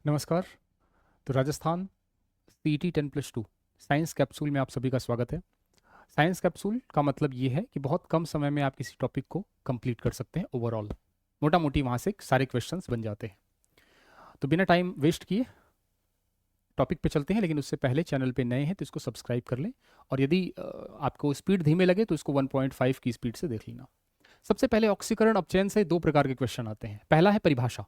नमस्कार। तो Rajasthan CET 10+2 science capsule में आप सभी का स्वागत है। साइंस कैप्सूल का मतलब ये है कि बहुत कम समय में आप किसी टॉपिक को कंप्लीट कर सकते हैं। ओवरऑल मोटा मोटी वहाँ से सारे क्वेश्चंस बन जाते हैं। तो बिना टाइम वेस्ट किए टॉपिक पे चलते हैं, लेकिन उससे पहले चैनल पे नए हैं तो इसको सब्सक्राइब कर लें, और यदि आपको स्पीड धीमे लगे तो इसको 1.5 की स्पीड से देख लेना। सबसे पहले ऑक्सीकरण अपचयन से दो प्रकार के क्वेश्चन आते हैं। पहला है परिभाषा,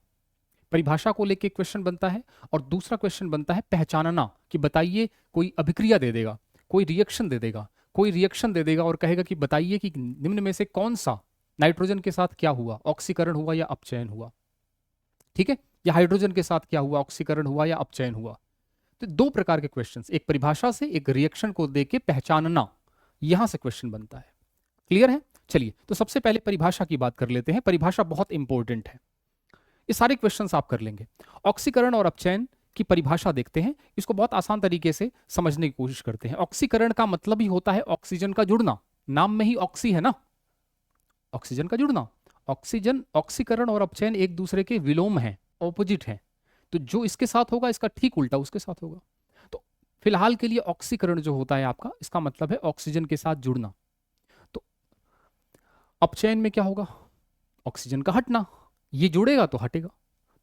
परिभाषा को लेके क्वेश्चन बनता है, और दूसरा क्वेश्चन बनता है पहचानना, कि बताइए कोई अभिक्रिया दे देगा, कोई रिएक्शन दे देगा, कोई रिएक्शन दे देगा और कहेगा कि बताइए कि निम्न में से कौन सा नाइट्रोजन के साथ क्या हुआ, ऑक्सीकरण हुआ या अपचयन हुआ। ठीक है, या हाइड्रोजन के साथ क्या हुआ, ऑक्सीकरण हुआ या अपचयन हुआ। तो दो प्रकार के क्वेश्चंस, एक परिभाषा से, एक रिएक्शन को देके पहचानना, यहां से क्वेश्चन बनता है। क्लियर है? चलिए, तो सबसे पहले परिभाषा की बात कर लेते हैं। परिभाषा बहुत इंपॉर्टेंट है, ये सारे क्वेश्चंस आप कर लेंगे। ऑक्सीकरण और अपचयन की परिभाषा देखते हैं, इसको बहुत आसान तरीके से समझने की कोशिश करते हैं। ऑक्सीकरण का मतलब ही होता है ऑक्सीजन का जुड़ना, नाम में ही ऑक्सी है ना, ऑक्सीजन का जुड़ना। ऑक्सीजन, ऑक्सीकरण और अपचयन एक दूसरे के विलोम हैं, ऑपोजिट हैं। तो जो इसके साथ होगा इसका ठीक उल्टा उसके साथ होगा। तो फिलहाल के लिए ऑक्सीकरण जो होता है आपका, इसका मतलब है ऑक्सीजन के साथ जुड़ना। तो अपचयन में क्या होगा, ऑक्सीजन का हटना, ये जुड़ेगा तो हटेगा।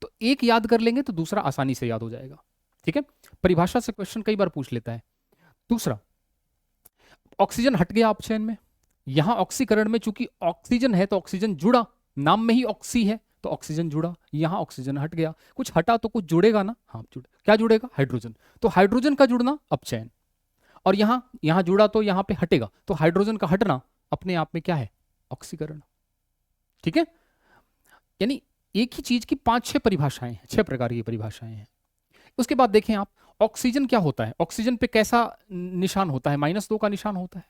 तो एक याद कर लेंगे तो दूसरा आसानी से याद हो जाएगा। ठीक है, परिभाषा से क्वेश्चन कई बार पूछ लेता है। दूसरा, ऑक्सीजन हट गया अपचयन में, यहां ऑक्सीकरण में चूंकि ऑक्सीजन है तो ऑक्सीजन जुड़ा, नाम में ही ऑक्सी है तो ऑक्सीजन जुड़ा, यहां ऑक्सीजन हट गया, कुछ हटा तो कुछ जुड़ेगा ना। हाँ जुड़े, क्या जुड़ेगा, हाइड्रोजन। तो हाइड्रोजन का जुड़ना अपचयन, और यहां यहां जुड़ा तो यहां पे हटेगा, तो हाइड्रोजन का हटना अपने आप में क्या है, ऑक्सीकरण। ठीक है, यानी एक ही चीज की 5-6 परिभाषाएं हैं, 6 प्रकार की परिभाषाएं हैं। उसके बाद देखें आप, ऑक्सीजन क्या होता है, ऑक्सीजन पे कैसा निशान होता है, -2 का निशान होता है।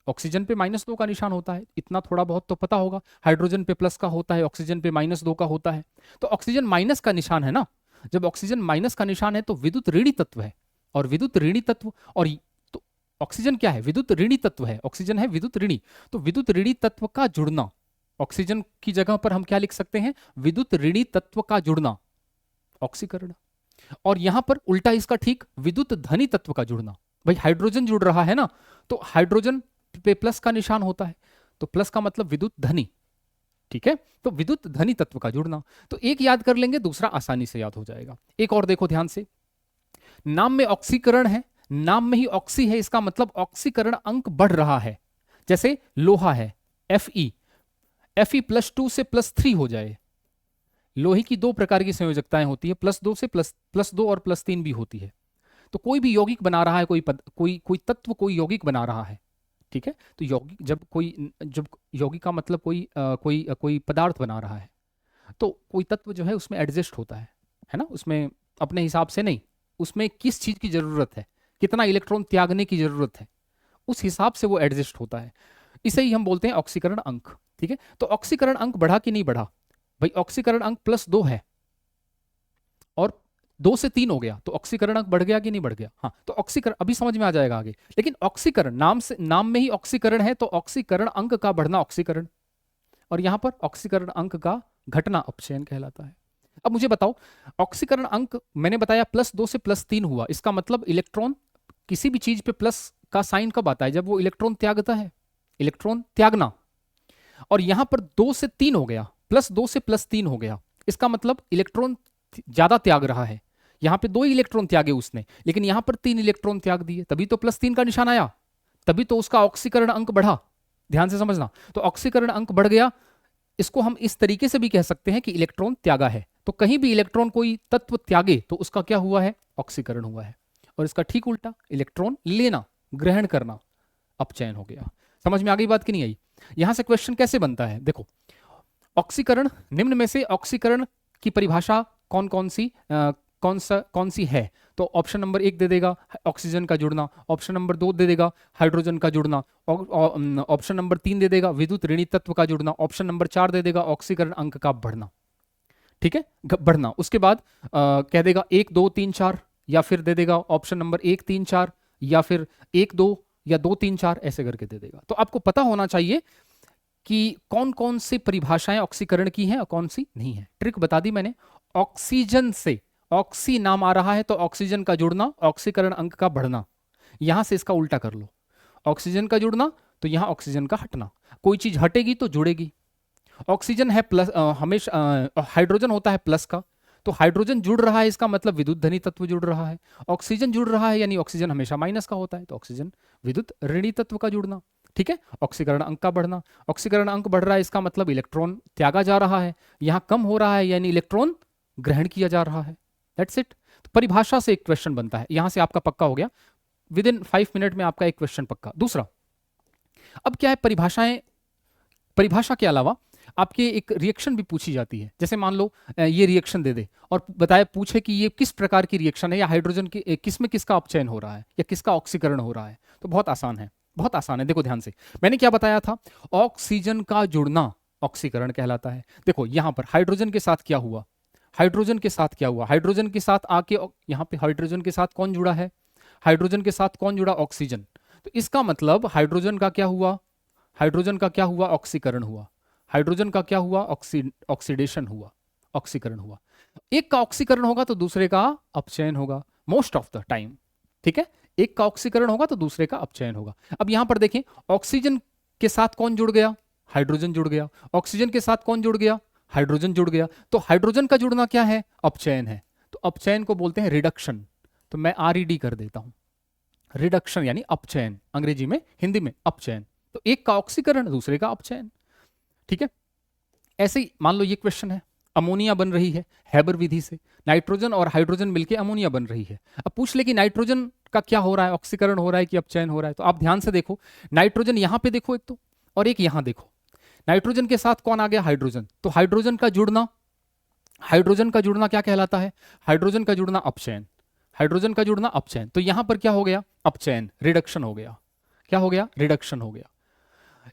ऑक्सीजन पे -2 का निशान होता है, इतना थोड़ा बहुत तो पता होगा। हाइड्रोजन पे प्लस का होता है, ऑक्सीजन पे -2 का होता है। तो ऑक्सीजन माइनस का निशान है ना, जब ऑक्सीजन माइनस का निशान है तो विद्युत ऋणी तत्व है, और विद्युत ऋणी तत्व, और तो ऑक्सीजन क्या है, विद्युत ऋणी तत्व है, ऑक्सीजन है विद्युत ऋणी। तो विद्युत ऋणी तत्व का जुड़ना, ऑक्सीजन की जगह पर हम क्या लिख सकते हैं, विद्युत ऋणी तत्व का जुड़ना, ऑक्सीकरण। और यहां पर उल्टा इसका ठीक, विद्युत धनी तत्व का जुड़ना। भाई हाइड्रोजन जुड़ रहा है ना, तो हाइड्रोजन पे प्लस का निशान होता है, तो प्लस का मतलब विद्युत धनी। ठीक है, तो विद्युत धनी तत्व का जुड़ना। तो एक याद कर लेंगे, दूसरा आसानी से याद हो जाएगा। एक और देखो ध्यान से, नाम में ऑक्सीकरण है, नाम में ही ऑक्सी है, इसका मतलब ऑक्सीकरण अंक बढ़ रहा है। जैसे लोहा है, Fe, Fe +2 से +3 हो जाए। लोहे की दो प्रकार की संयोजकताएं होती है, +2 से +2 और +3 भी होती है। तो कोई भी यौगिक बना रहा है, कोई तत्व, कोई यौगिक बना रहा है। ठीक है, तो यौगिक, जब यौगिक का मतलब कोई पदार्थ बना रहा है, तो कोई तत्व जो है उसमें एडजस्ट होता है ना, उसमें अपने हिसाब से नहीं, उसमें किस चीज की जरूरत है, कितना इलेक्ट्रॉन त्यागने की जरूरत है, उस हिसाब से वो एडजस्ट होता है। इसे ही हम बोलते हैं ऑक्सीकरण अंक। ठीक है, तो ऑक्सीकरण अंक बढ़ा कि नहीं बढ़ा, भाई ऑक्सीकरण अंक +2 है और 2 से 3 हो गया, तो ऑक्सीकरण अंक बढ़ गया कि नहीं बढ़ गया। हाँ, तो ऑक्सीकरण अभी समझ में आ जाएगा आगे। लेकिन ऑक्सीकरण, नाम में ही ऑक्सीकरण है, तो ऑक्सीकरण अंक का बढ़ना ऑक्सीकरण, और यहां पर ऑक्सीकरण अंक का घटना अपचयन कहलाता है। अब मुझे बताओ, ऑक्सीकरण अंक मैंने बताया +2 से +3 हुआ, इसका मतलब इलेक्ट्रॉन, किसी भी चीज पे प्लस का साइन कब आता है, जब वो इलेक्ट्रॉन त्यागता है, इलेक्ट्रॉन त्यागना। और यहां पर 2 से 3 हो गया, +2 से +3 हो गया, इसका मतलब इलेक्ट्रॉन ज्यादा त्याग रहा है। यहां पे 2 इलेक्ट्रॉन त्यागे उसने, लेकिन यहां पर 3 इलेक्ट्रॉन त्याग दिए, तभी तो +3 का निशान आया, तभी तो उसका ऑक्सीकरण अंक बढ़ा। ध्यान से समझना, तो ऑक्सीकरण अंक बढ़ गया। इसको हम इस तरीके से भी कह सकते हैं कि इलेक्ट्रॉन त्यागा है। तो कहीं भी इलेक्ट्रॉन कोई तत्व त्यागे तो उसका क्या हुआ है, ऑक्सीकरण हुआ है। और इसका ठीक उल्टा, इलेक्ट्रॉन लेना, ग्रहण करना, अपचयन हो गया। समझ में आ गई बात कि नहीं आई? यहां से क्वेश्चन कैसे बनता है, देखो, ऑक्सीकरण, निम्न में से ऑक्सीकरण की परिभाषा कौन कौन सी कौन सी है? तो ऑप्शन नंबर 1 दे देगा ऑक्सीजन का जुड़ना, ऑप्शन नंबर 2 दे देगा हाइड्रोजन का जुड़ना, ऑप्शन नंबर 3 दे देगा विद्युत ऋणी तत्व का जुड़ना, ऑप्शन नंबर 4 दे देगा ऑक्सीकरण अंक का बढ़ना। ठीक है, बढ़ना। उसके बाद कह देगा 1 2 3 4, या फिर दे देगा ऑप्शन नंबर 1 3 4, या फिर 1 2 या 2 3 4, ऐसे करके दे देगा। तो आपको पता होना चाहिए कि कौन कौन सी परिभाषाएं ऑक्सीकरण की हैं और कौन सी नहीं है। ट्रिक बता दी मैंने, ऑक्सीजन से ऑक्सी नाम आ रहा है तो ऑक्सीजन का जुड़ना, ऑक्सीकरण अंक का बढ़ना। यहां से इसका उल्टा कर लो, ऑक्सीजन का जुड़ना तो यहां ऑक्सीजन का हटना। कोई चीज हटेगी तो जुड़ेगी। ऑक्सीजन है प्लस, हमेशा हाइड्रोजन होता है प्लस का, तो हाइड्रोजन जुड़ रहा है इसका मतलब विद्युत धनी तत्व जुड़ रहा है। ऑक्सीजन जुड़ रहा है यानी ऑक्सीजन हमेशा माइनस का होता है, तो ऑक्सीजन विद्युत ऋणी तत्व का जुड़ना। ठीक है, ऑक्सीकरण अंक का बढ़ना, ऑक्सीकरण अंक बढ़ रहा है इसका मतलब इलेक्ट्रॉन त्यागा जा रहा है, यहां कम हो रहा है यानी इलेक्ट्रॉन ग्रहण किया जा रहा है। That's it. तो परिभाषा से एक क्वेश्चन बनता है, यहां से आपका पक्का हो गया, विद इन 5 मिनट में आपका एक क्वेश्चन पक्का। दूसरा, अब क्या है, परिभाषाएं, परिभाषा के अलावा आपके एक रिएक्शन भी पूछी जाती है। जैसे मान लो ये रिएक्शन दे दे और बताए पूछे कि ये किस प्रकार की रिएक्शन है, या हाइड्रोजन की किस में किसका अपचयन हो रहा है या किसका ऑक्सीकरण हो रहा है, तो बहुत आसान है, बहुत आसान है। देखो ध्यान से, मैंने क्या बताया था, ऑक्सीजन का जुड़ना ऑक्सीकरण कहलाता है। देखो यहां पर हाइड्रोजन के साथ क्या हुआ, हाइड्रोजन के साथ क्या हुआ, हाइड्रोजन के साथ आके यहां पे हाइड्रोजन के साथ कौन जुड़ा है, हाइड्रोजन के साथ कौन जुड़ा, ऑक्सीजन। तो इसका मतलब हाइड्रोजन का क्या हुआ, हाइड्रोजन का क्या हुआ, ऑक्सीकरण हुआ। हाइड्रोजन का क्या हुआ, ऑक्सीडेशन हुआ, ऑक्सीकरण हुआ। एक का ऑक्सीकरण होगा तो दूसरे का अपचयन होगा, मोस्ट ऑफ द टाइम। ठीक है, एक का ऑक्सीकरण होगा तो दूसरे का अपचयन होगा। अब यहां पर देखें, ऑक्सीजन के साथ कौन जुड़ गया, हाइड्रोजन जुड़ गया। ऑक्सीजन के साथ कौन जुड़ गया, हाइड्रोजन जुड़ गया। तो हाइड्रोजन का जुड़ना क्या है, अपचयन है। तो अपचयन को बोलते हैं रिडक्शन। तो मैं RED कर देता हूं, रिडक्शन यानी अपचयन, अंग्रेजी में, हिंदी में अपचयन। तो एक का ऑक्सीकरण दूसरे का अपचयन। ठीक है, ऐसे ही मान लो ये क्वेश्चन है, अमोनिया बन रही है हैबर विधि से, नाइट्रोजन और हाइड्रोजन मिलकर अमोनिया बन रही है। अब पूछ ले कि नाइट्रोजन का क्या हो रहा है, ऑक्सीकरण हो रहा है कि अपचयन हो रहा है। तो आप ध्यान से देखो, नाइट्रोजन यहां पे देखो एक तो, और एक यहां देखो। नाइट्रोजन के साथ कौन आ गया, हाइड्रोजन। तो हाइड्रोजन का जुड़ना, हाइड्रोजन का जुड़ना क्या कहलाता है, हाइड्रोजन का जुड़ना अपचयन, हाइड्रोजन का जुड़ना अपचयन। तो यहां पर क्या हो गया, अपचयन, रिडक्शन हो गया। क्या हो गया, रिडक्शन हो गया।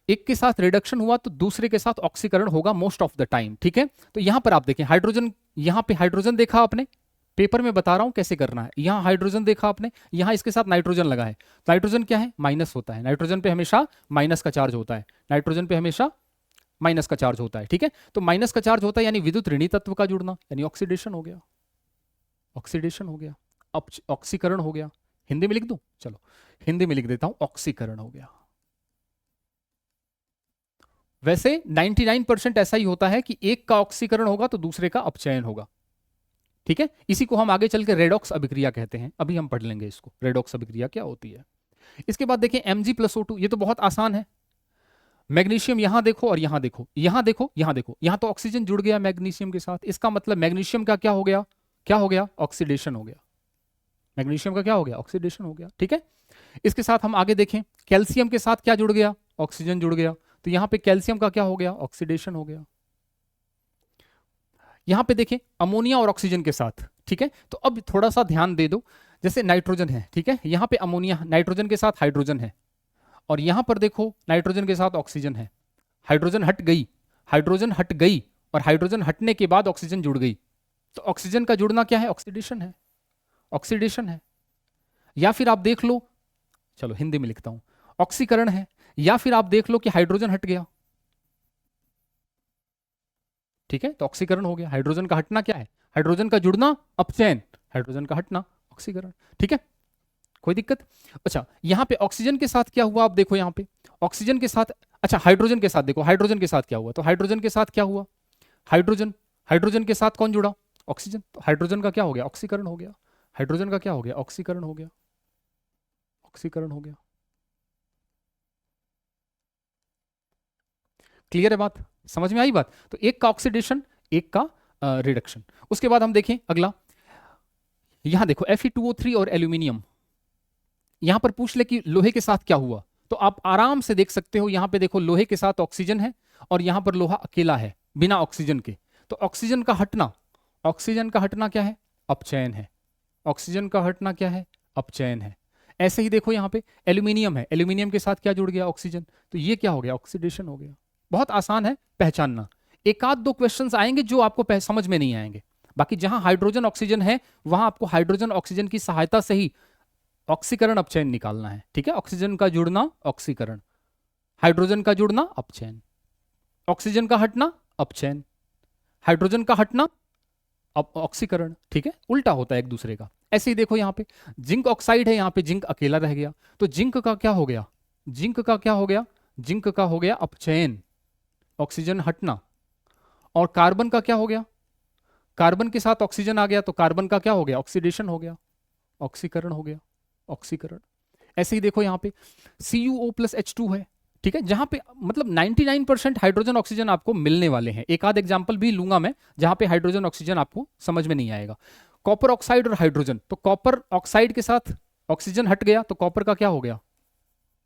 एक के साथ रिडक्शन हुआ तो दूसरे के साथ ऑक्सीकरण होगा मोस्ट ऑफ द टाइम। ठीक है, तो यहां पर आप देखें, हाइड्रोजन, यहां पे हाइड्रोजन देखा आपने, पेपर में बता रहा हूं कैसे करना है। यहां हाइड्रोजन देखा आपने, यहां इसके साथ नाइट्रोजन लगा है। नाइट्रोजन क्या है, माइनस होता है, नाइट्रोजन पे हमेशा माइनस का चार्ज होता है, नाइट्रोजन पे हमेशा माइनस का चार्ज होता है। ठीक है, तो माइनस का चार्ज होता है यानी विद्युत ऋणी तत्व का जुड़ना, यानी ऑक्सीडेशन हो गया, ऑक्सीडेशन हो गया, ऑक्सीकरण हो गया। हिंदी में लिख दूं, चलो हिंदी में लिख देता हूं, ऑक्सीकरण हो गया। वैसे 99% ऐसा ही होता है कि एक का ऑक्सीकरण होगा तो दूसरे का अपचयन होगा। ठीक है, इसी को हम आगे चल के रेडॉक्स अभिक्रिया कहते हैं, अभी हम पढ़ लेंगे इसको, रेडॉक्स अभिक्रिया क्या होती है। इसके बाद देखें Mg+O2, ये तो बहुत आसान है। मैग्नीशियम यहां देखो और यहां देखो, यहां देखो, यहां देखो, यहां तो ऑक्सीजन जुड़ गया मैग्नीशियम के साथ, इसका मतलब मैग्नीशियम का क्या हो गया, क्या हो गया, ऑक्सीडेशन हो गया। मैग्नीशियम का क्या हो गया, ऑक्सीडेशन हो गया। ठीक है, इसके साथ हम आगे देखें, कैल्शियम के साथ क्या जुड़ गया, ऑक्सीजन जुड़ गया, तो यहां पे कैल्शियम का क्या हो गया, ऑक्सीडेशन हो गया। यहां पे देखें अमोनिया और ऑक्सीजन के साथ। ठीक है, तो अब थोड़ा सा ध्यान दे दो, जैसे नाइट्रोजन है, ठीक है, यहां पे अमोनिया, नाइट्रोजन के साथ हाइड्रोजन है, और यहां पर देखो नाइट्रोजन के साथ ऑक्सीजन है। हाइड्रोजन हट गई, हाइड्रोजन हट गई, और हाइड्रोजन हटने के बाद ऑक्सीजन जुड़ गई। तो ऑक्सीजन का जुड़ना क्या है, ऑक्सीडेशन है, ऑक्सीडेशन है। या फिर आप देख लो, चलो हिंदी में लिखता हूं, ऑक्सीकरण है। या फिर आप देख लो कि हाइड्रोजन हट गया। ठीक है, तो ऑक्सीकरण हो गया। हाइड्रोजन का हटना क्या है, हाइड्रोजन का जुड़ना अपचयन, हाइड्रोजन का हटना ऑक्सीकरण। ठीक है, कोई दिक्कत। अच्छा, यहां पे ऑक्सीजन के साथ क्या हुआ, आप देखो यहां पे ऑक्सीजन के साथ, अच्छा हाइड्रोजन के साथ देखो, हाइड्रोजन के साथ क्या हुआ, तो हाइड्रोजन के साथ क्या हुआ, हाइड्रोजन, हाइड्रोजन के साथ कौन जुड़ा, ऑक्सीजन। तो हाइड्रोजन का क्या हो गया, ऑक्सीकरण हो गया। हाइड्रोजन का क्या हो गया, ऑक्सीकरण हो गया, ऑक्सीकरण हो गया। क्लियर है बात, समझ में आई बात। तो एक का ऑक्सीडेशन, एक का रिडक्शन। उसके बाद हम देखें अगला, यहां देखो Fe2O3 और एल्यूमिनियम। यहां पर पूछ ले कि लोहे के साथ क्या हुआ, तो आप आराम से देख सकते हो, यहां पे देखो लोहे के साथ ऑक्सीजन है और यहां पर लोहा अकेला है बिना ऑक्सीजन के। तो ऑक्सीजन का हटना, ऑक्सीजन का हटना क्या है, अपचयन है। ऑक्सीजन का हटना क्या है, अपचयन है। ऐसे ही देखो यहां पे एल्यूमिनियम है, एल्यूमिनियम के साथ क्या जुड़ गया, ऑक्सीजन, तो ये क्या हो गया, ऑक्सीडेशन हो गया। बहुत आसान है पहचानना। एक आध दो क्वेश्चंस आएंगे जो आपको समझ में नहीं आएंगे, बाकी जहां हाइड्रोजन ऑक्सीजन है वहां आपको हाइड्रोजन ऑक्सीजन की सहायता से ही ऑक्सीकरण अपचयन निकालना है। ठीक है, ऑक्सीजन का जुड़ना ऑक्सीकरण, हाइड्रोजन का जुड़ना अपचयन, ऑक्सीजन का हटना अपचयन, हाइड्रोजन का हटना ऑक्सीकरण, ठीक है, उल्टा होता है एक दूसरे का। ऐसे ही देखो यहाँ पे जिंक ऑक्साइड है, यहाँ पे जिंक अकेला रह गया, तो जिंक का क्या हो गया, जिंक का क्या हो गया, जिंक का हो गया अपचयन, ऑक्सीजन हटना। और कार्बन का क्या हो गया, कार्बन के साथ ऑक्सीजन आ गया तो कार्बन का क्या हो गया, ऑक्सीडेशन हो गया, ऑक्सीकरण हो गया, ऑक्सीकरण। ऐसे ही देखो यहाँ पे CuO+H2 है, ठीक है, जहां पे मतलब 99% हाइड्रोजन ऑक्सीजन आपको मिलने वाले हैं। एक आध एग्जांपल भी लूंगा मैं जहां पे हाइड्रोजन ऑक्सीजन आपको समझ में नहीं आएगा। कॉपर ऑक्साइड और हाइड्रोजन, तो कॉपर ऑक्साइड के साथ ऑक्सीजन हट गया तो कॉपर का क्या हो गया,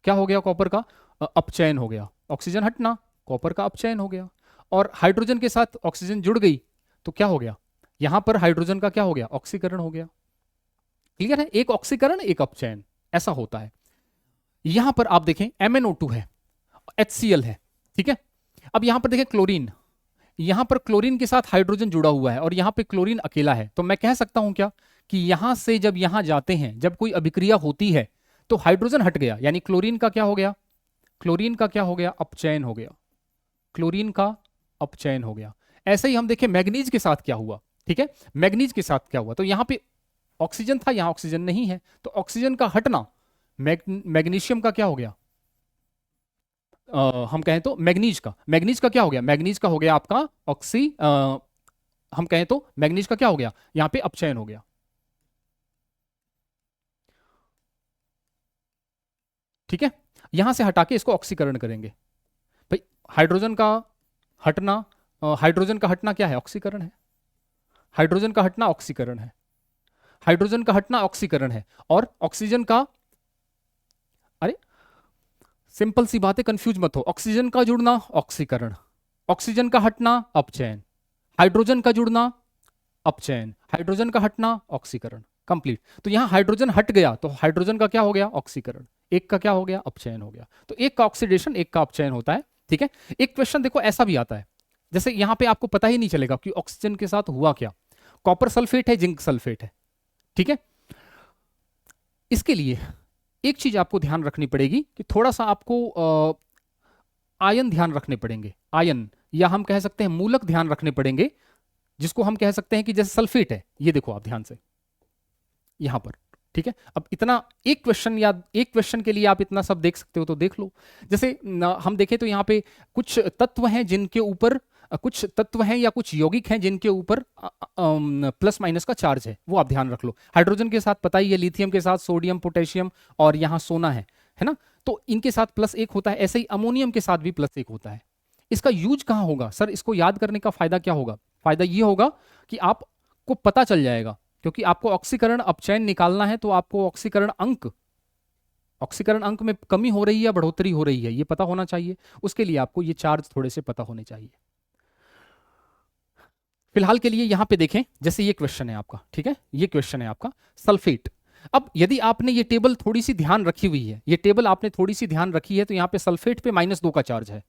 क्या हो गया, कॉपर का अपचयन हो गया, ऑक्सीजन हटना, कॉपर का अपचयन हो गया। और हाइड्रोजन के साथ ऑक्सीजन जुड़ गई तो क्या हो गया, यहां पर हाइड्रोजन का क्या हो गया, ऑक्सीकरण हो गया। क्लियर है, एक ऑक्सीकरण एक अपचयन, ऐसा होता है। यहां पर आप देखें MnO2 है, HCl है, ठीक है। अब यहां पर देखें क्लोरीन, यहां पर क्लोरीन के साथ हाइड्रोजन जुड़ा हुआ है और यहां पे क्लोरीन अकेला है, तो मैं कह सकता हूं क्या कि यहां से जब यहां जाते हैं, जब कोई अभिक्रिया होती है तो हाइड्रोजन हट गया, यानी क्लोरीन का क्या हो गया, क्लोरीन का क्या हो गया, अपचयन हो गया, क्लोरीन का अपचयन हो गया। ऐसे ही हम देखें मैग्नीज के साथ क्या हुआ, ठीक है, मैग्नीज के साथ क्या हुआ, तो यहां पे ऑक्सीजन था, यहां ऑक्सीजन नहीं है, तो ऑक्सीजन का हटना, मैग्नीशियम का क्या हो गया, हम कहें तो मैग्नीज का क्या हो गया, मैग्नीज का हो गया आपका हम कहें तो मैग्नीज का क्या हो गया, यहां पे अपचयन हो गया। ठीक है, यहां से हटा के इसको ऑक्सीकरण करेंगे भाई। हाइड्रोजन का हटना, हाइड्रोजन का हटना क्या है, ऑक्सीकरण है, हाइड्रोजन का हटना ऑक्सीकरण है, हाइड्रोजन का हटना ऑक्सीकरण है। और ऑक्सीजन का, अरे सिंपल सी बात है, कंफ्यूज मत हो, ऑक्सीजन का जुड़ना ऑक्सीकरण, ऑक्सीजन का हटना अपचयन, हाइड्रोजन का जुड़ना अपचयन, हाइड्रोजन का हटना ऑक्सीकरण, कंप्लीट। तो यहां हाइड्रोजन हट गया तो हाइड्रोजन का क्या हो गया, ऑक्सीकरण, एक का क्या हो गया, अपचयन हो गया। तो एक का ऑक्सीडेशन एक का अपचयन होता है, ठीक है। एक क्वेश्चन देखो ऐसा भी आता है, जैसे यहां पे आपको पता ही नहीं चलेगा कि ऑक्सीजन के साथ हुआ क्या, कॉपर सल्फेट है, जिंक सल्फेट है, ठीक है। इसके लिए एक चीज आपको ध्यान रखनी पड़ेगी कि थोड़ा सा आपको आयन ध्यान रखने पड़ेंगे, आयन, या हम कह सकते हैं मूलक ध्यान रखने पड़ेंगे, जिसको हम कह सकते हैं कि जैसे सल्फेट है, ये देखो आप ध्यान से यहां पर, ठीक है। अब इतना एक क्वेश्चन या एक क्वेश्चन के लिए आप इतना सब देख सकते हो तो देख लो। जैसे हम देखें तो यहाँ पे कुछ तत्व हैं जिनके ऊपर, कुछ तत्व हैं या कुछ यौगिक हैं जिनके ऊपर प्लस माइनस का चार्ज है, वो आप ध्यान रख लो। हाइड्रोजन के साथ पता ही है, लिथियम के साथ सोडियम पोटेशियम और यहाँ सोना है ना, तो इनके साथ +1 होता है। ऐसे ही अमोनियम के साथ भी +1 होता है। इसका यूज कहाँ होगा सर, इसको याद करने का फायदा क्या होगा, फायदा ये होगा कि आपको पता चल जाएगा, क्योंकि आपको ऑक्सीकरण अपचयन निकालना है, तो आपको ऑक्सीकरण अंक में कमी हो रही है या बढ़ोतरी हो रही है ये पता होना चाहिए। उसके लिए आपको ये चार्ज थोड़े से पता होने चाहिए। फिलहाल के लिए यहां पे देखें, जैसे ये क्वेश्चन है आपका, ठीक है, ये क्वेश्चन है आपका सल्फेट। अब यदि आपने ये टेबल थोड़ी सी ध्यान रखी हुई है, ये टेबल आपने थोड़ी सी ध्यान रखी है, तो यहाँ पे सल्फेट पे -2 का चार्ज है।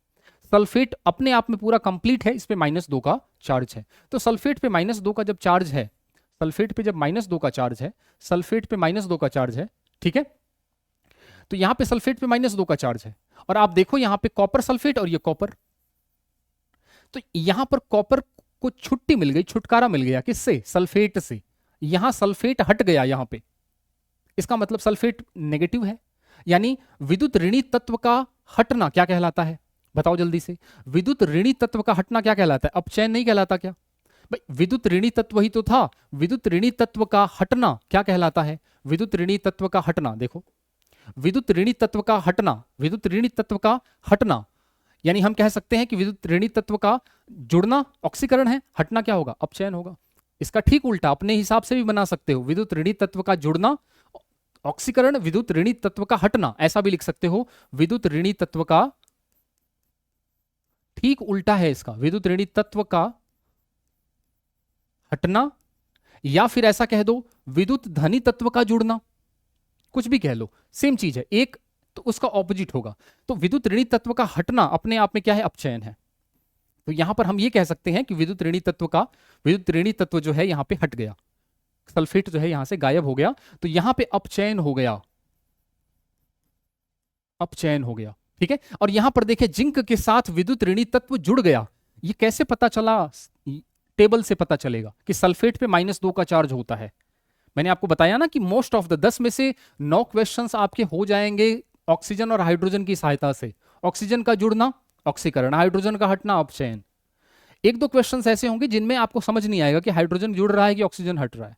सल्फेट अपने आप में पूरा कंप्लीट है, इस पे -2 का चार्ज है। तो सल्फेट पे -2 का जब चार्ज है, सल्फेट पे जब -2 का चार्ज है, सल्फेट पे -2 का चार्ज है, ठीक है, तो यहां पे सल्फेट पे -2 का चार्ज है। और आप देखो यहां पे कॉपर सल्फेट और ये कॉपर, तो यहां पर कॉपर को छुट्टी मिल गई, छुटकारा मिल गया, किससे, सल्फेट से। यहां सल्फेट हट गया यहां पे, इसका मतलब सल्फेट नेगेटिव है। यानी विद्युत ऋणी तत्व का हटना क्या कहलाता है, बताओ जल्दी से, विद्युत ऋणी तत्व का हटना क्या कहलाता है, अपचयन नहीं कहलाता क्या भाई, विद्युत ऋणी तत्व ही तो था। विद्युत ऋणी तत्व का हटना क्या कहलाता है, विद्युत ऋणी तत्व का हटना, देखो विद्युत ऋणी तत्व का हटना, विद्युत ऋणी तत्व का हटना, यानी हम कह सकते हैं कि विद्युत ऋणी तत्व का जुड़ना ऑक्सीकरण है, हटना क्या होगा, अपचयन होगा। इसका ठीक उल्टा अपने हिसाब से भी बना सकते हो, विद्युत ऋणी तत्व का जुड़ना ऑक्सीकरण, विद्युत ऋणी तत्व का हटना, ऐसा भी लिख सकते हो, विद्युत ऋणी तत्व का ठीक उल्टा है इसका, विद्युत ऋणी तत्व का हटना, या फिर ऐसा कह दो विद्युत धनी तत्व का जुड़ना, कुछ भी कह लो, सेम चीज है, एक तो उसका ऑपोजिट होगा। तो विद्युत ऋणी तत्व का हटना अपने आप में क्या है, अपचयन है। तो यहां पर हम ये कह सकते हैं कि विद्युत ऋणी तत्व का, विद्युत ऋणी तत्व जो है यहां पे हट गया, सल्फेट जो है यहां से गायब हो गया, तो यहां पे अपचयन हो गया, अपचयन हो गया, ठीक है। और यहां पर देखें जिंक के साथ विद्युत ऋणी तत्व जुड़ गया, ये कैसे पता चला, टेबल से पता चलेगा कि सल्फेट पे -2 का चार्ज होता है। मैंने आपको बताया ना कि मोस्ट ऑफ द 10 में से 9 क्वेश्चंस आपके हो जाएंगे ऑक्सीजन और हाइड्रोजन की सहायता से। ऑक्सीजन का जुड़ना ऑक्सीकरण, हाइड्रोजन का हटना अपचयन। एक दो क्वेश्चंस ऐसे होंगे जिनमें आपको समझ नहीं आएगा कि हाइड्रोजन जुड़ रहा है कि ऑक्सीजन हट रहा है।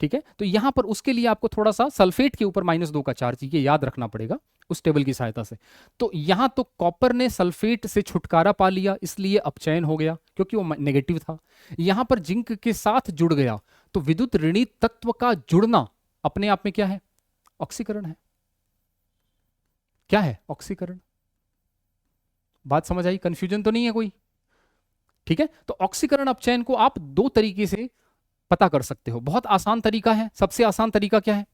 ठीक है, तो यहां पर उसके लिए आपको थोड़ा सा सल्फेट के ऊपर -2 का चार्ज ये याद रखना पड़ेगा उस टेबल की सहायता से। तो यहां तो कॉपर ने सल्फेट से छुटकारा पा लिया, इसलिए अपचयन हो गया क्योंकि वो नेगेटिव था। यहां पर जिंक के साथ जुड़ गया, तो विद्युत ऋणी तत्व का जुड़ना अपने आप में क्या है? ऑक्सीकरण है। क्या है? ऑक्सीकरण। बात समझ आई? कंफ्यूजन तो नहीं है कोई? ठीक है, तो ऑक्सीकरण अपचयन को आप दो तरीके से पता कर सकते हो। बहुत आसान तरीका है। सबसे आसान तरीका क्या है?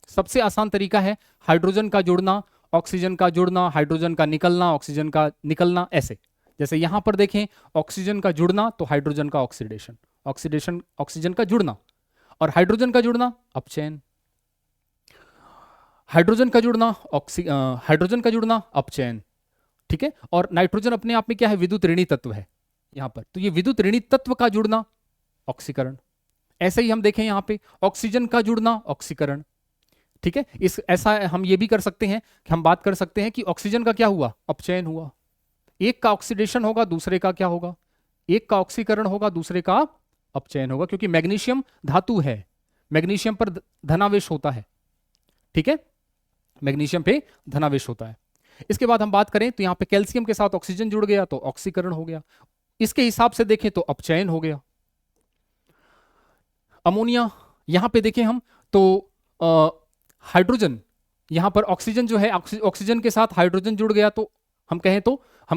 सबसे आसान तरीका है हाइड्रोजन का जुड़ना, ऑक्सीजन का जुड़ना, हाइड्रोजन का निकलना, ऑक्सीजन का निकलना, ऐसे। जैसे यहां पर देखें, ऑक्सीजन का जुड़ना तो हाइड्रोजन का ऑक्सीडेशन, ऑक्सीडेशन ऑक्सीजन का जुड़ना, और हाइड्रोजन का जुड़ना अपचयन, हाइड्रोजन का जुड़ना हाइड्रोजन का जुड़ना अपचयन। ठीक है, और नाइट्रोजन अपने आप में क्या है? विद्युत ऋणी तत्व है यहां पर, तो ये विद्युत ऋणी तत्व का जुड़ना ऑक्सीकरण। ऐसे ही हम देखें यहां पे ऑक्सीजन का जुड़ना ऑक्सीकरण। ठीक है, इस ऐसा हम ये भी कर सकते हैं कि हम बात कर सकते हैं कि ऑक्सीजन का क्या हुआ? अपचयन हुआ। एक का ऑक्सीडेशन होगा, दूसरे का क्या होगा? एक का ऑक्सीकरण होगा, दूसरे का अपचयन होगा, क्योंकि मैग्नीशियम धातु है, मैग्नीशियम पर धनावेश होता है। ठीक है, मैग्नीशियम पे धनावेश होता है। इसके बाद हम बात करें तो यहां पे कैल्शियम के साथ ऑक्सीजन जुड़ गया तो ऑक्सीकरण हो गया। इसके हिसाब से देखें तो अपचयन हो गया। अमोनिया, यहां पे देखें हम तो हाइड्रोजन, यहां पर ऑक्सीजन जो है, ऑक्सीजन के साथ हाइड्रोजन जुड़ गया तो हम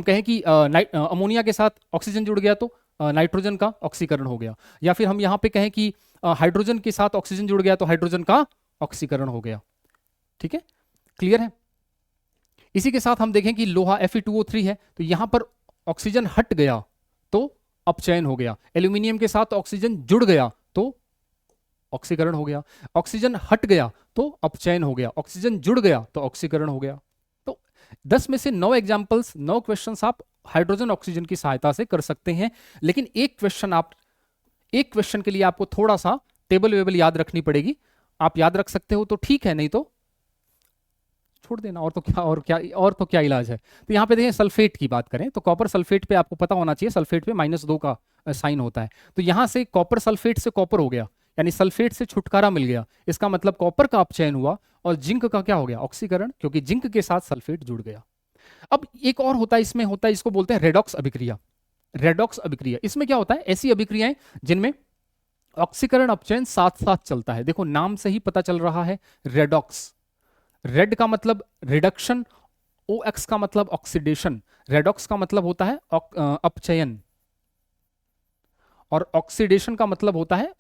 कहें कि अमोनिया के साथ ऑक्सीजन जुड़ गया तो नाइट्रोजन का ऑक्सीकरण हो गया। या फिर हम यहां पे कहें कि हाइड्रोजन के साथ ऑक्सीजन जुड़ गया तो हाइड्रोजन का ऑक्सीकरण हो गया। ठीक है, क्लियर है? इसी के साथ हम देखें कि लोहा Fe2O3 है, तो यहां पर ऑक्सीजन हट गया तो अपचयन हो गया। एल्यूमिनियम के साथ ऑक्सीजन जुड़ गया तो ऑक्सीकरण हो गया। ऑक्सीजन हट गया तो अपचयन हो गया। ऑक्सीजन जुड़ गया तो ऑक्सीकरण हो गया। तो 10 में से 9 एग्जांपल्स, 9 क्वेश्चंस आप हाइड्रोजन ऑक्सीजन की सहायता से कर सकते हैं। लेकिन एक क्वेश्चन के लिए आपको थोड़ा सा टेबल वेबल याद रखनी पड़ेगी। आप याद रख सकते हो तो ठीक है, नहीं तो छोड़ देना। और तो क्या इलाज है? तो यहाँ पे देखें, सल्फेट की बात करें तो कॉपर सल्फेट पे आपको पता होना चाहिए, सल्फेट पे -2 का साइन होता है। तो यहां से कॉपर सल्फेट से कॉपर हो गया, यानी सल्फेट से छुटकारा मिल गया। इसका मतलब कॉपर का अपचयन हुआ और जिंक का क्या हो गया? ऑक्सीकरण, क्योंकि जिंक के साथ सल्फेट जुड़ गया। अब एक और होता है, इसमें होता है, इसको बोलते हैं रेडॉक्स अभिक्रिया। रेडॉक्स अभिक्रिया, इसमें क्या होता है? ऐसी अभिक्रियाएं जिनमें ऑक्सीकरण अपचयन साथ साथ चलता है। देखो नाम से ही पता चल रहा है, रेडॉक्स। रेड का मतलब रिडक्शन, OX का मतलब ऑक्सीडेशन, रेडॉक्स का मतलब होता है अपचयन, और ऑक्सीडेशन का मतलब होता है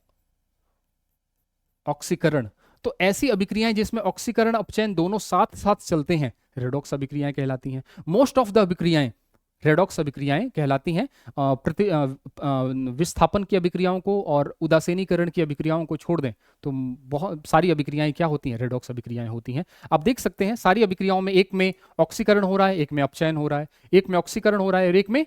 ऑक्सीकरण। तो ऐसी अभिक्रियाएं जिसमें ऑक्सीकरण अपचयन दोनों साथ साथ चलते हैं रेडॉक्स अभिक्रियाएं कहलाती हैं। मोस्ट ऑफ द अभिक्रियाएं रेडॉक्स अभिक्रियाएं कहलाती हैं। विस्थापन की अभिक्रियाओं को और उदासीनीकरण की अभिक्रियाओं को छोड़ दें तो बहुत सारी अभिक्रियाएं क्या होती हैं? रेडॉक्स अभिक्रियाएं होती हैं। आप देख सकते हैं सारी अभिक्रियाओं में एक में ऑक्सीकरण हो रहा है, एक में अपचयन हो रहा है, एक में ऑक्सीकरण हो रहा है और एक में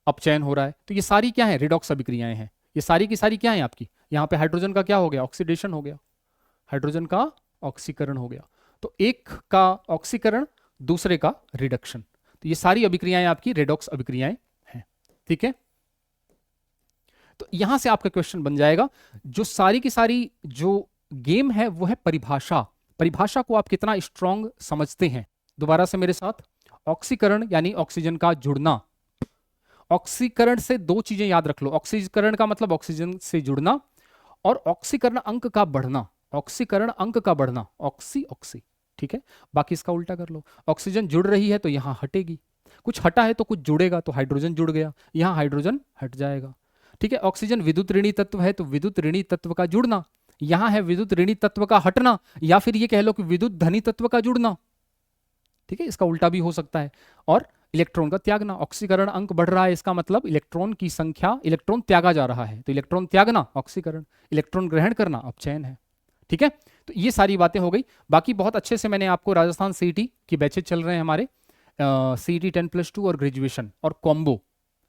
अपचयन हो रहा है। तो ये सारी क्या है? रेडॉक्स अभिक्रियाएं हैं। ये सारी की सारी क्या है आपकी? यहाँ पे हाइड्रोजन का क्या हो गया? ऑक्सीडेशन हो गया, हाइड्रोजन का ऑक्सीकरण हो गया। तो एक का ऑक्सीकरण, दूसरे का रिडक्शन। तो ये सारी अभिक्रियाएं आपकी रेडॉक्स अभिक्रियाएं हैं। ठीक है, तो यहां से आपका क्वेश्चन बन जाएगा, जो सारी की सारी जो गेम है वो है परिभाषा। परिभाषा को आप कितना स्ट्रांग समझते हैं? दोबारा से मेरे साथ, ऑक्सीकरण यानी ऑक्सीजन का जुड़ना। ऑक्सीकरण से दो चीजें याद रख लो, ऑक्सीकरण का मतलब ऑक्सीजन से जुड़ना, और ऑक्सीकरण अंक का बढ़ना। ऑक्सीकरण अंक का बढ़ना, ऑक्सी ऑक्सी। ठीक है, बाकी इसका उल्टा कर लो। ऑक्सीजन जुड़ रही है तो यहां हटेगी, कुछ हटा है तो कुछ जुड़ेगा, तो हाइड्रोजन जुड़ गया, यहां हाइड्रोजन हट जाएगा। ठीक है, ऑक्सीजन विद्युत ऋणी तत्व है तो विद्युत ऋणी तत्व का जुड़ना, यहां है विद्युत ऋणी तत्व का हटना, या फिर ये कह लो कि विद्युत धनी तत्व का जुड़ना। ठीक है, इसका उल्टा भी हो सकता है। और इलेक्ट्रॉन का त्यागना, ऑक्सीकरण अंक बढ़ रहा है, इसका मतलब इलेक्ट्रॉन की संख्या, इलेक्ट्रॉन त्यागा जा रहा है, तो इलेक्ट्रॉन त्यागना ऑक्सीकरण, इलेक्ट्रॉन ग्रहण करना अपचयन है। ठीक है, तो ये सारी बातें हो गई। बाकी बहुत अच्छे से मैंने आपको राजस्थान सीईटी की बैचेज चल रहे हैं हमारे, सीईटी 10+2 और ग्रेजुएशन और कॉम्बो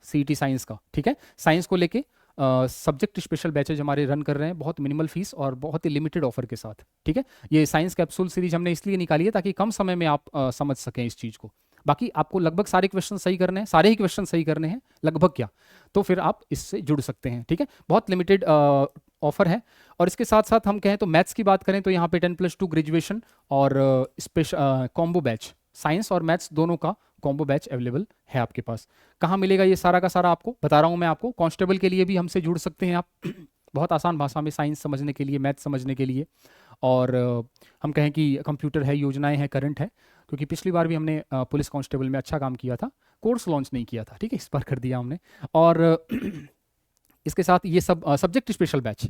सीईटी साइंस का। ठीक है, साइंस को लेके सब्जेक्ट स्पेशल बैचेज हमारे रन कर रहे हैं, बहुत मिनिमल फीस और बहुत ही लिमिटेड ऑफर के साथ। ठीक है, ये साइंस कैप्सूल सीरीज हमने इसलिए निकाली है ताकि कम समय में आप समझ सकें इस चीज़ को। बाकी आपको लगभग सारे क्वेश्चन सही करने हैं, सारे ही क्वेश्चन सही करने हैं, लगभग क्या, तो फिर आप इससे जुड़ सकते हैं। ठीक है, बहुत लिमिटेड ऑफर है। और इसके साथ साथ हम कहें तो मैथ्स की बात करें तो यहाँ पे 10+2 ग्रेजुएशन और स्पेशल कॉम्बो बैच, साइंस और मैथ्स दोनों का कॉम्बो बैच अवेलेबल है आपके पास। कहाँ मिलेगा ये सारा का सारा, आपको बता रहा हूँ मैं आपको। कांस्टेबल के लिए भी हमसे जुड़ सकते हैं आप बहुत आसान भाषा में, साइंस समझने के लिए, मैथ्स समझने के लिए। और हम कहें कि कंप्यूटर है, योजनाएं हैं, करंट है, क्योंकि पिछली बार भी हमने पुलिस कांस्टेबल में अच्छा काम किया था, कोर्स लॉन्च नहीं किया था। ठीक है, इस बार कर दिया हमने। और इसके साथ ये सब सब्जेक्ट स्पेशल बैच,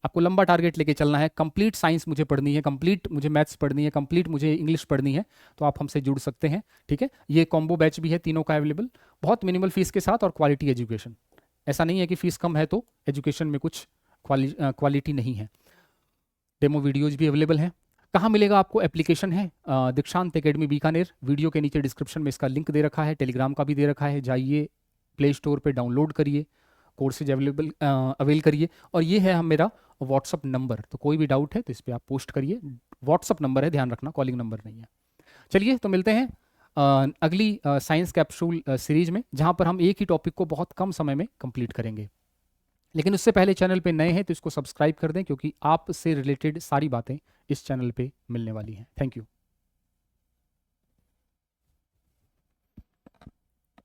आपको लंबा टारगेट लेके चलना है, कंप्लीट साइंस मुझे पढ़नी है, कंप्लीट मुझे मैथ्स पढ़नी है, कंप्लीट मुझे इंग्लिश पढ़नी है, तो आप हमसे जुड़ सकते हैं। ठीक है, ये कॉम्बो बैच भी है तीनों का अवेलेबल, बहुत मिनिमल फीस के साथ और क्वालिटी एजुकेशन। ऐसा नहीं है कि फीस कम है तो एजुकेशन में कुछ क्वालिटी नहीं है। डेमो वीडियोज भी अवेलेबल हैं। कहाँ मिलेगा आपको? एप्लीकेशन है दीक्षांत एकेडमी बीकानेर, वीडियो के नीचे डिस्क्रिप्शन में इसका लिंक दे रखा है, टेलीग्राम का भी दे रखा है, जाइए प्ले स्टोर पे डाउनलोड करिए, कोर्सेज अवेल करिए। और ये है हम मेरा व्हाट्सअप नंबर, तो कोई भी डाउट है तो इस पर आप पोस्ट करिए। व्हाट्सअप नंबर है, ध्यान रखना, कॉलिंग नंबर नहीं है। चलिए तो मिलते हैं अगली साइंस कैप्सूल सीरीज में, जहाँ पर हम एक ही टॉपिक को बहुत कम समय में कंप्लीट करेंगे। लेकिन उससे पहले चैनल पे नए हैं तो इसको सब्सक्राइब कर दें, क्योंकि आपसे रिलेटेड सारी बातें इस चैनल पे मिलने वाली हैं। Thank you.